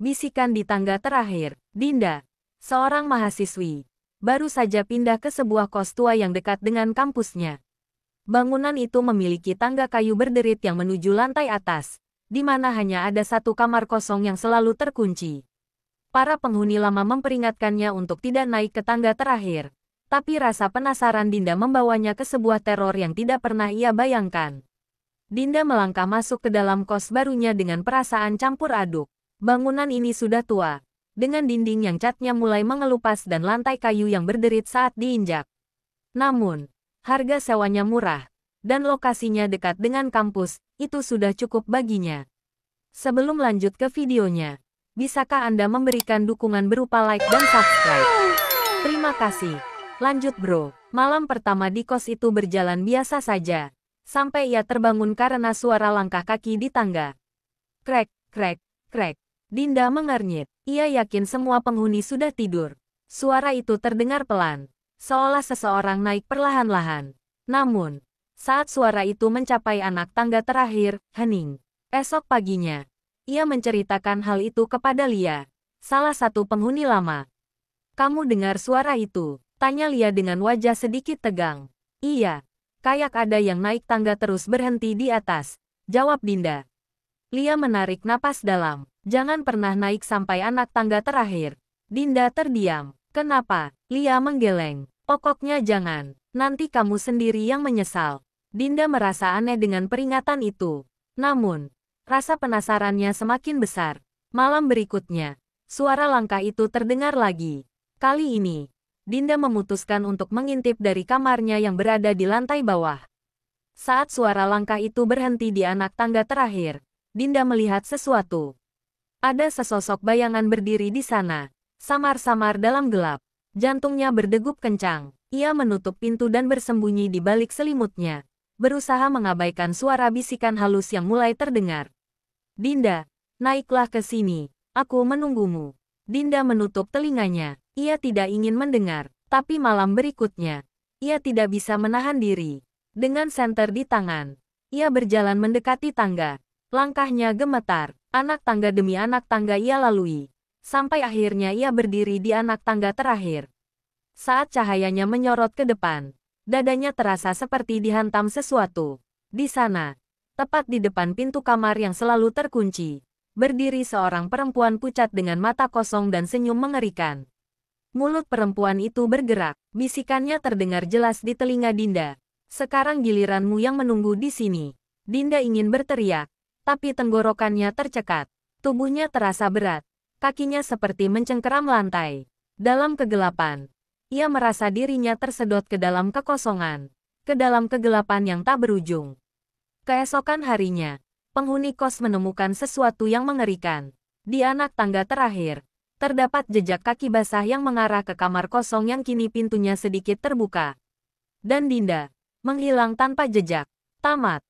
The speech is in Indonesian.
Bisikan di tangga terakhir. Dinda, seorang mahasiswi, baru saja pindah ke sebuah kos tua yang dekat dengan kampusnya. Bangunan itu memiliki tangga kayu berderit yang menuju lantai atas, di mana hanya ada satu kamar kosong yang selalu terkunci. Para penghuni lama memperingatkannya untuk tidak naik ke tangga terakhir, tapi rasa penasaran Dinda membawanya ke sebuah teror yang tidak pernah ia bayangkan. Dinda melangkah masuk ke dalam kos barunya dengan perasaan campur aduk. Bangunan ini sudah tua, dengan dinding yang catnya mulai mengelupas dan lantai kayu yang berderit saat diinjak. Namun, harga sewanya murah, dan lokasinya dekat dengan kampus, itu sudah cukup baginya. Sebelum lanjut ke videonya, bisakah Anda memberikan dukungan berupa like dan subscribe? Terima kasih. Lanjut bro, malam pertama di kos itu berjalan biasa saja, sampai ia terbangun karena suara langkah kaki di tangga. Krek, krek, krek. Dinda mengernyit. Ia yakin semua penghuni sudah tidur. Suara itu terdengar pelan, seolah seseorang naik perlahan-lahan. Namun, saat suara itu mencapai anak tangga terakhir, hening. Esok paginya, ia menceritakan hal itu kepada Lia, salah satu penghuni lama. "Kamu dengar suara itu?" tanya Lia dengan wajah sedikit tegang. "Iya, kayak ada yang naik tangga terus berhenti di atas," jawab Dinda. Lia menarik napas dalam. "Jangan pernah naik sampai anak tangga terakhir." Dinda terdiam. "Kenapa?" Lia menggeleng. "Pokoknya jangan. Nanti kamu sendiri yang menyesal." Dinda merasa aneh dengan peringatan itu. Namun, rasa penasarannya semakin besar. Malam berikutnya, suara langkah itu terdengar lagi. Kali ini, Dinda memutuskan untuk mengintip dari kamarnya yang berada di lantai bawah. Saat suara langkah itu berhenti di anak tangga terakhir, Dinda melihat sesuatu. Ada sesosok bayangan berdiri di sana, samar-samar dalam gelap. Jantungnya berdegup kencang. Ia menutup pintu dan bersembunyi di balik selimutnya, berusaha mengabaikan suara bisikan halus yang mulai terdengar. "Dinda, naiklah ke sini. Aku menunggumu." Dinda menutup telinganya. Ia tidak ingin mendengar, tapi malam berikutnya, ia tidak bisa menahan diri. Dengan senter di tangan, ia berjalan mendekati tangga. Langkahnya gemetar. Anak tangga demi anak tangga ia lalui, sampai akhirnya ia berdiri di anak tangga terakhir. Saat cahayanya menyorot ke depan, dadanya terasa seperti dihantam sesuatu. Di sana, tepat di depan pintu kamar yang selalu terkunci, berdiri seorang perempuan pucat dengan mata kosong dan senyum mengerikan. Mulut perempuan itu bergerak, bisikannya terdengar jelas di telinga Dinda. "Sekarang giliranmu yang menunggu di sini." Dinda ingin berteriak, tapi tenggorokannya tercekat. Tubuhnya terasa berat, kakinya seperti mencengkeram lantai. Dalam kegelapan, ia merasa dirinya tersedot ke dalam kekosongan, ke dalam kegelapan yang tak berujung. Keesokan harinya, penghuni kos menemukan sesuatu yang mengerikan. Di anak tangga terakhir, terdapat jejak kaki basah yang mengarah ke kamar kosong yang kini pintunya sedikit terbuka. Dan Dinda menghilang tanpa jejak. Tamat.